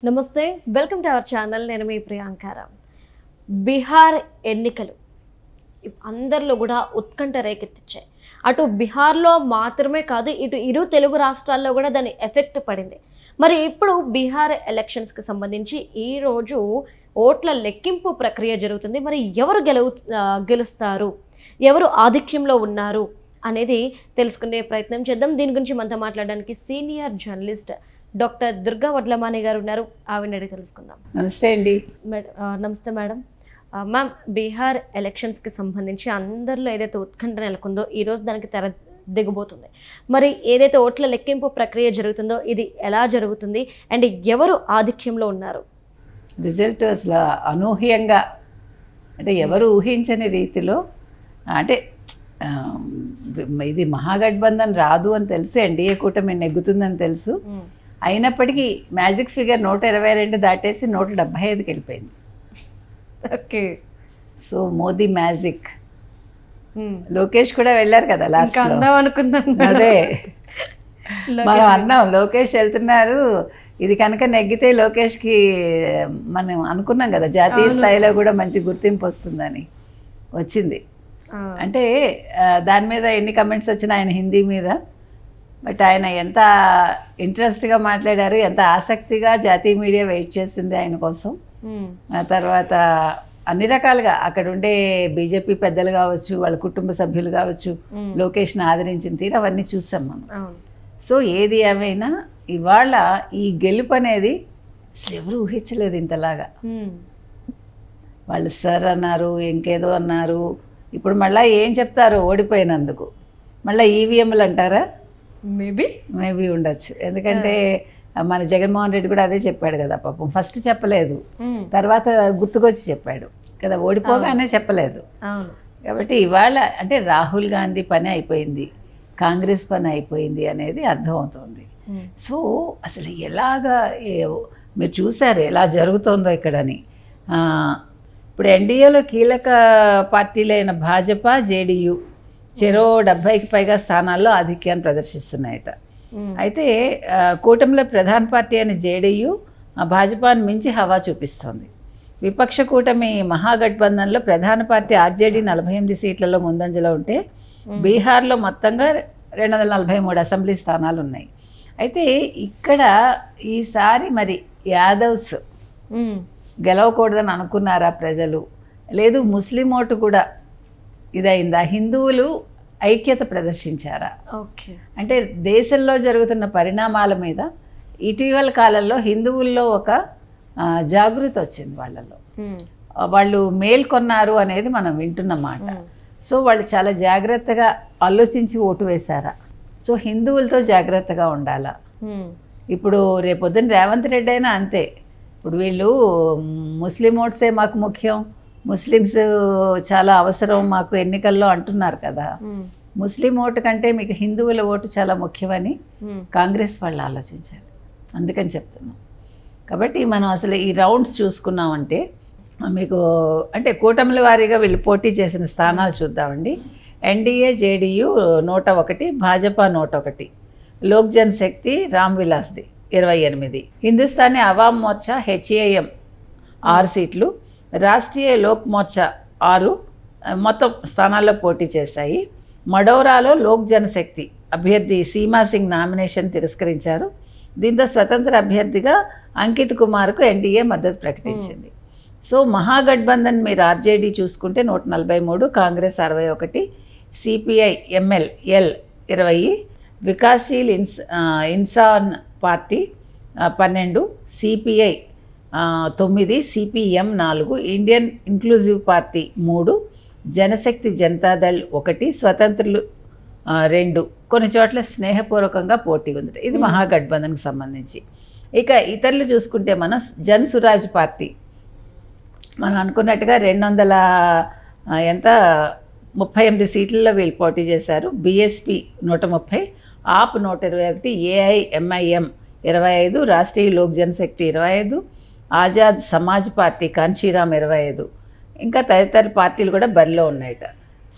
నమస్తే welcome to our channel నేను మీ ప్రియాంకారాం బీహార్ ఎన్నికలు అందరిలో కూడా ఉత్కంఠ రేకెత్తించాయి అటు బీహార్లో మాత్రమే కాదు ఇటు ఇరు తెలుగు రాష్ట్రాల్లో కూడా దాని ఎఫెక్ట్ పడింది మరి ఇప్పుడు బీహార్ ఎలక్షన్స్కి సంబంధించి ఈరోజు ఓట్ల లెక్కింపు ప్రక్రియ జరుగుతుంది మరి ఎవరు గెలుస్తారు ఎవరు ఆధిక్యంలో ఉన్నారు అనేది తెలుసుకునే ప్రయత్నం చేద్దాం దీని గురించి మనతో మాట్లాడడానికి senior journalist doctor Durga Vadlamani గారు ఉన్నారు ఆవిడని అడిగి తెలుసుకుందాం నమస్తే అండి నమస్తే మేడం మ్యామ్ బీహార్ ఎలక్షన్స్కి సంబంధించి అందరిలో ఏదైతే ఉత్కంఠ నెలకొందో ఈరోజు దానికి తెర దిగబోతుంది మరి ఏదైతే ఓట్ల లెక్కింపు ప్రక్రియ జరుగుతుందో ఇది ఎలా జరుగుతుంది అండ్ ఎవరు ఆధిక్యంలో ఉన్నారు రిజల్ట్ అసలు అనూహ్యంగా అంటే ఎవరు ఊహించని రీతిలో అంటే ఇది మహాగఠబంధన్ రాదు అని తెలుసు ఎన్డీఏ కూటమి నెగ్గుతుందని తెలుసు అయినప్పటికీ మ్యాజిక్ ఫిగర్ 122 దాటేసి 175కి వెళ్ళిపోయింది. Okay so Modi magic. Lokesh కూడా వెళ్ళారు కదా లాస్ట్ అదే మనం అన్నాం లోకేష్ వెళ్తున్నారు ఇది కనుక నెగ్గితే లోకేష్కి మనం అనుకున్నాం కదా జాతీయ స్థాయిలో కూడా మంచి గుర్తింపు వస్తుందని వచ్చింది. అంటే దాని మీద ఎన్ని కమెంట్స్ వచ్చినా ఆయన హిందీ మీద బట్ ఆయన ఎంత ఇంట్రెస్ట్గా మాట్లాడారు ఎంత ఆసక్తిగా జాతీయ మీడియా వెయిట్ చేసింది ఆయన కోసం. ఆ తర్వాత అన్ని రకాలుగా అక్కడ ఉండే బీజేపీ పెద్దలు కావచ్చు వాళ్ళ కుటుంబ సభ్యులు కావచ్చు లోకేష్ని ఆదరించిన తీరు అవన్నీ చూసాం మనం. సో ఏది ఏమైనా ఇవాళ ఈ గెలుపు అనేది అసలు ఎవరు ఊహించలేదు ఇంతలాగా. వాళ్ళు సార్ అన్నారు ఇంకేదో అన్నారు ఇప్పుడు మళ్ళీ ఏం చెప్తారు ఓడిపోయినందుకు మళ్ళీ ఈవీఎంలు అంటారా మేబీ ఉండొచ్చు ఎందుకంటే మన జగన్మోహన్ రెడ్డి కూడా అదే చెప్పాడు కదా పాపం ఫస్ట్ చెప్పలేదు తర్వాత గుర్తుకొచ్చి చెప్పాడు కదా ఓడిపోగానే చెప్పలేదు. కాబట్టి ఇవాళ అంటే రాహుల్ గాంధీ పని అయిపోయింది కాంగ్రెస్ పని అయిపోయింది అనేది అర్థమవుతుంది. సో అసలు ఎలాగా మీరు చూసారు ఎలా జరుగుతుందో ఇక్కడని. ఇప్పుడు ఎన్డీఏలో కీలక పార్టీలైన భాజపా జేడీయూ చెరో 70కి పైగా స్థానాల్లో ఆధిక్యాన్ని ప్రదర్శిస్తున్నాయట. అయితే కూటమిలో ప్రధాన పార్టీ అయిన జేడీయూ భాజపాను మించి హవా చూపిస్తోంది. విపక్ష కూటమి మహాగఠబంధన్లో ప్రధాన పార్టీ ఆర్జేడీ 48 సీట్లలో ముందంజలో ఉంటే బీహార్లో మొత్తంగా 243 అసెంబ్లీ స్థానాలు ఉన్నాయి. అయితే ఇక్కడ ఈసారి మరి యాదవ్స్ గెలవకూడదని అనుకున్నారా ప్రజలు లేదు ముస్లిం ఓటు కూడా ఇదైందా హిందువులు ఐక్యత ప్రదర్శించారా? ఓకే అంటే దేశంలో జరుగుతున్న పరిణామాల మీద ఇటీవల కాలంలో హిందువుల్లో ఒక జాగృతి వచ్చింది వాళ్ళలో వాళ్ళు మేల్కొన్నారు అనేది మనం వింటున్నమాట. సో వాళ్ళు చాలా జాగ్రత్తగా ఆలోచించి ఓటు వేశారా? సో హిందువులతో జాగ్రత్తగా ఉండాలా. ఇప్పుడు రేపొద్దున రేవంత్ రెడ్డి అయినా అంతే ఇప్పుడు వీళ్ళు ముస్లిం ఓట్సే మాకు ముఖ్యం ముస్లిమ్స్ చాలా అవసరం మాకు ఎన్నికల్లో అంటున్నారు కదా ముస్లిం ఓటు కంటే మీకు హిందువుల ఓటు చాలా ముఖ్యమని కాంగ్రెస్ వాళ్ళు ఆలోచించారు అందుకని చెప్తున్నాం. కాబట్టి మనం అసలు ఈ రౌండ్స్ చూసుకున్నామంటే మీకు అంటే కూటమిల వారీగా వీళ్ళు పోటీ చేసిన స్థానాలు చూద్దామండి. ఎన్డీఏ జేడీయూ 101 భాజపా 101 లోక్ జన్ శక్తి రామ్ విలాస్ది 28 హిందుస్థానీ అవామ్ మోర్చా హెచ్ఏఎం 6 సీట్లు రాష్ట్రీయ లోక్ మోర్చా 6 మొత్తం స్థానాల్లో పోటీ చేశాయి. మడౌరాలో లోక్ జనశక్తి అభ్యర్థి సీమా సింగ్ నామినేషన్ తిరస్కరించారు. దీంతో స్వతంత్ర అభ్యర్థిగా అంకిత్ కుమార్కు ఎన్డీఏ మద్దతు ప్రకటించింది. సో మహాగఠబంధన్ మీరు ఆర్జేడీ చూసుకుంటే 143 Congress 61 CPI ML L 20 Vikassheel Insaan party 12 CPI 9 CPM 4 Indian inclusive party 3 Janshakti Janata Dal 1 స్వతంత్రులు 2 కొన్ని చోట్ల స్నేహపూర్వకంగా పోటీ ఉంది. ఇది మహాగఠబంధన్కి సంబంధించి. ఇక ఇతరులు చూసుకుంటే మన జన్ సురాజ్ పార్టీ మనం అనుకున్నట్టుగా 38 సీట్లలో వీళ్ళు పోటీ చేశారు. బీఎస్పీ 130 ఆప్ 121 ఏఐఎంఐఎం 25 రాష్ట్రీయ లోక్ జనశక్తి 25 ఆజాద్ సమాజ్ పార్టీ కాన్షీరామ్ 25 ఇంకా తదితర పార్టీలు కూడా బరిలో ఉన్నాయట.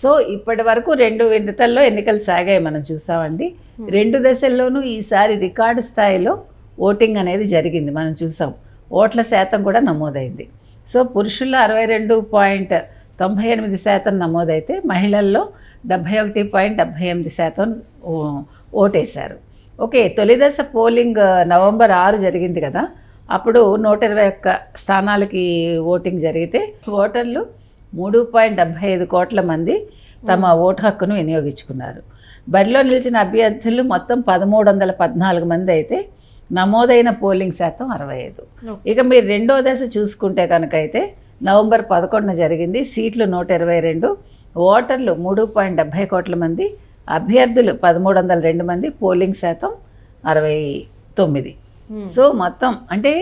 సో ఇప్పటి వరకు 2 విడతల్లో ఎన్నికలు సాగాయి మనం చూసామండి. 2 దశల్లోనూ ఈసారి రికార్డు స్థాయిలో ఓటింగ్ అనేది జరిగింది మనం చూసాం. ఓట్ల శాతం కూడా నమోదైంది. సో పురుషుల్లో 62.98% నమోదైతే మహిళల్లో 71.78% ఓటేశారు. ఓకే, తొలిదశ పోలింగ్ నవంబర్ 6 జరిగింది కదా, అప్పుడు 121 స్థానాలకి ఓటింగ్ జరిగితే ఓటర్లు 3.75 కోట్ల మంది తమ ఓటు హక్కును వినియోగించుకున్నారు. బరిలో నిలిచిన అభ్యర్థులు మొత్తం 1314 మంది అయితే నమోదైన పోలింగ్ శాతం 65. ఇక మీరు రెండో దశ చూసుకుంటే కనుక అయితే నవంబర్ 11 జరిగింది. సీట్లు 122, ఓటర్లు 3.70 కోట్ల మంది, అభ్యర్థులు 1302 మంది, పోలింగ్ శాతం 69. సో మొత్తం అంటే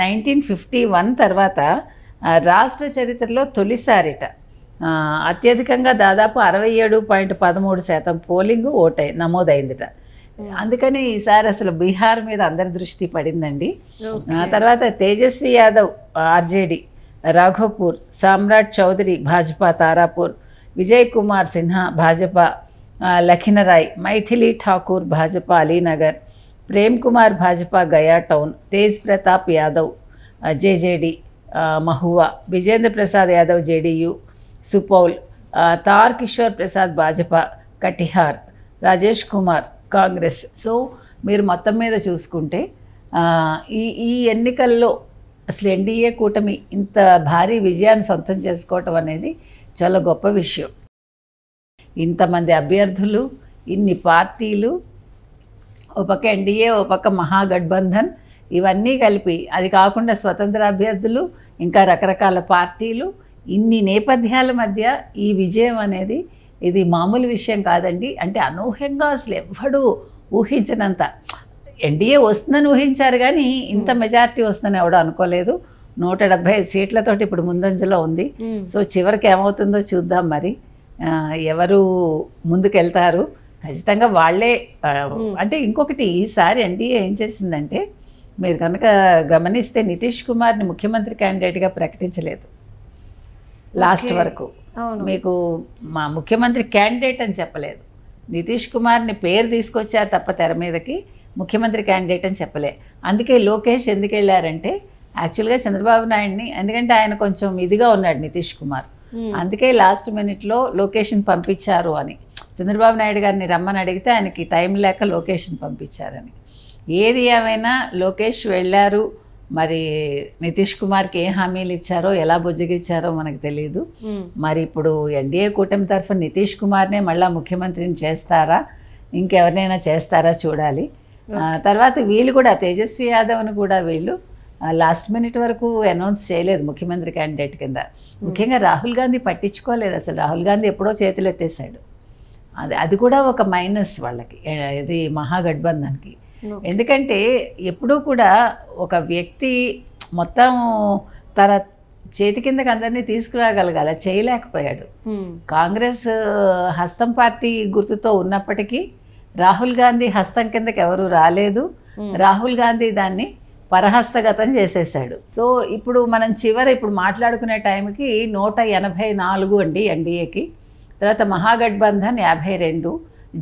1951 తర్వాత రాష్ట్ర చరిత్రలో తొలిసారిట అత్యధికంగా దాదాపు 67.13% పోలింగ్ నమోదైందిట. అందుకని ఈసారి అసలు బీహార్ మీద అందరి దృష్టి పడిందండి. తర్వాత తేజస్వి యాదవ్ ఆర్జేడి రాఘోపూర్, సామ్రాట్ Chowdary Bhajapa Tarapur, Vijay Kumar Sinha Bhajapa లఖినరాయ్, Maithili Thakur Bhajapa Alinagar, Prem Kumar Bhajapa Gaya town, Tej Pratap Yadav JJD Mahua, Vijendra Prasad Yadav JDU Supaul, తార్ కిషోర్ ప్రసాద్ భాజపా కటిహార్, రాజేష్ కుమార్ కాంగ్రెస్. సో మీరు మొత్తం మీద చూసుకుంటే ఈ ఎన్నికల్లో అసలు ఎన్డీఏ కూటమి ఇంత భారీ విజయాన్ని సొంతం చేసుకోవటం అనేది చాలా గొప్ప విషయం. ఇంతమంది అభ్యర్థులు, ఇన్ని పార్టీలు, ఓ పక్క ఎన్డీఏ, ఓ పక్క మహాగఠబంధన్, ఇవన్నీ కలిపి, అది కాకుండా స్వతంత్ర అభ్యర్థులు, ఇంకా రకరకాల పార్టీలు, ఇన్ని నేపథ్యాల మధ్య ఈ విజయం అనేది ఇది మామూలు విషయం కాదండి. అంటే అనూహ్యంగా అసలు ఎవ్వడూ ఊహించినంత ఎన్డీఏ వస్తుందని ఊహించారు, కానీ ఇంత మెజారిటీ వస్తుందని ఎవడో అనుకోలేదు. 175 సీట్లతోటి ఇప్పుడు ముందంజలో ఉంది. సో చివరికి ఏమవుతుందో చూద్దాం. మరి ఎవరు ముందుకెళ్తారు, ఖచ్చితంగా వాళ్ళే. అంటే ఇంకొకటి, ఈసారి ఎన్డీఏ ఏం చేసిందంటే, మీరు కనుక గమనిస్తే నితీష్ కుమార్ని ముఖ్యమంత్రి క్యాండిడేట్గా ప్రకటించలేదు లాస్ట్ వరకు. మీకు మా ముఖ్యమంత్రి క్యాండిడేట్ అని చెప్పలేదు. నితీష్ కుమార్ని పేరు తీసుకొచ్చారు తప్ప తెర మీదకి ముఖ్యమంత్రి క్యాండిడేట్ అని చెప్పలే. అందుకే లోకేష్ ఎందుకు వెళ్ళారంటే, యాక్చువల్గా చంద్రబాబు నాయుడిని, ఎందుకంటే ఆయన కొంచెం ఇదిగా ఉన్నాడు నితీష్ కుమార్, అందుకే లాస్ట్ మినిట్లో లొకేషన్ పంపించారు అని. చంద్రబాబు నాయుడు గారిని రమ్మని అడిగితే ఆయనకి టైం లేక లొకేషన్ పంపించారని. ఏది ఏమైనా లోకేష్ వెళ్ళారు. మరి నితీష్ కుమార్కి ఏ హామీలు ఇచ్చారో, ఎలా బుజ్జగిచ్చారో మనకు తెలియదు. మరి ఇప్పుడు ఎన్డీఏ కూటమి తరఫున నితీష్ కుమార్నే మళ్ళీ ముఖ్యమంత్రిని చేస్తారా, ఇంకెవరినైనా చేస్తారా చూడాలి. తర్వాత వీళ్ళు కూడా తేజస్వి యాదవ్ను కూడా వీళ్ళు లాస్ట్ మినిట్ వరకు అనౌన్స్ చేయలేదు ముఖ్యమంత్రి క్యాండిడేట్ కింద. ముఖ్యంగా రాహుల్ గాంధీ పట్టించుకోలేదు అసలు. రాహుల్ గాంధీ ఎప్పుడో చేతులు ఎత్తేసాడు. అది కూడా ఒక మైనస్ వాళ్ళకి, ఇది మహాగఠబంధన్కి. ఎందుకంటే ఎప్పుడూ కూడా ఒక వ్యక్తి మొత్తం తన చేతి కిందకి అందరినీ తీసుకురాగలగాల, చేయలేకపోయాడు. కాంగ్రెస్ హస్తం పార్టీ గుర్తుతో ఉన్నప్పటికీ రాహుల్ గాంధీ హస్తం కిందకి ఎవరు రాలేదు. రాహుల్ గాంధీ దాన్ని పరహస్తగతం చేసేసాడు. సో ఇప్పుడు మనం ఇప్పుడు మాట్లాడుకునే టైంకి 184 అండి ఎన్డీఏకి. తర్వాత మహాగఠబంధన్ 52,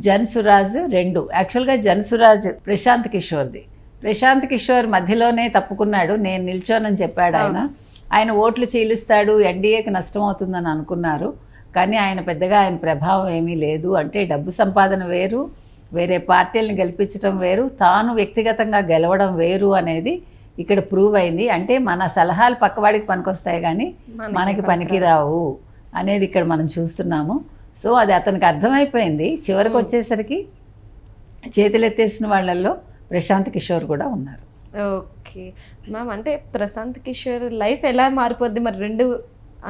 జన్ సురాజ్ 2. యాక్చువల్గా జన్ సురాజ్ ప్రశాంత్ కిషోర్ది. ప్రశాంత్ కిషోర్ మధ్యలోనే తప్పుకున్నాడు, నేను నిల్చోనని చెప్పాడు ఆయన. ఆయన ఓట్లు చీలుస్తాడు, ఎన్డీఏకి నష్టం అవుతుందని అనుకున్నారు. కానీ ఆయన పెద్దగా ఆయన ప్రభావం ఏమీ లేదు. అంటే డబ్బు సంపాదన వేరు, వేరే పార్టీలను గెలిపించడం వేరు, తాను వ్యక్తిగతంగా గెలవడం వేరు అనేది ఇక్కడ ప్రూవ్ అయింది. అంటే మన సలహాలు పక్కవాడికి పనికొస్తాయి కానీ మనకి పనికిరావు అనేది ఇక్కడ మనం చూస్తున్నాము. సో అది అతనికి అర్థమైపోయింది. చివరికి వచ్చేసరికి చేతులెత్తేసిన వాళ్ళల్లో ప్రశాంత్ కిషోర్ కూడా ఉన్నారు. ఓకే మ్యామ్, అంటే ప్రశాంత్ కిషోర్ లైఫ్ ఎలా మారిపోద్ది మరి? రెండు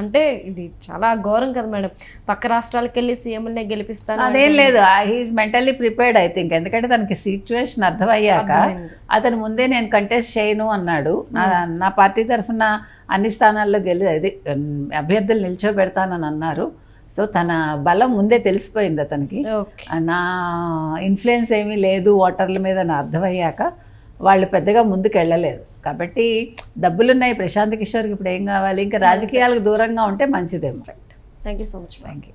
అంటే ఇది చాలా ఘోరం కదా మేడం, పక్క రాష్ట్రాలకు వెళ్ళి సీఎంనే గెలిపిస్తాను. అదేం లేదు, he's mentally prepared I think. ఎందుకంటే తనకి సిచ్యువేషన్ అర్థమయ్యాక అతను ముందే నేను కంటెస్ట్ చేయను అన్నాడు. నా పార్టీ తరఫున అన్ని స్థానాల్లో అభ్యర్థులు నిల్చోబెడతానని అన్నారు. సో తన బలం ముందే తెలిసిపోయింది అతనికి. నా ఇన్ఫ్లుయెన్స్ ఏమీ లేదు ఓటర్ల మీద అని అర్థమయ్యాక వాళ్ళు పెద్దగా ముందుకు వెళ్ళలేదు. కాబట్టి డబ్బులున్నాయి ప్రశాంత్ కిషోర్కి, ఇప్పుడు ఏం కావాలి? ఇంకా రాజకీయాలకు దూరంగా ఉంటే మంచిదేమో. Thank you so much. Thank you.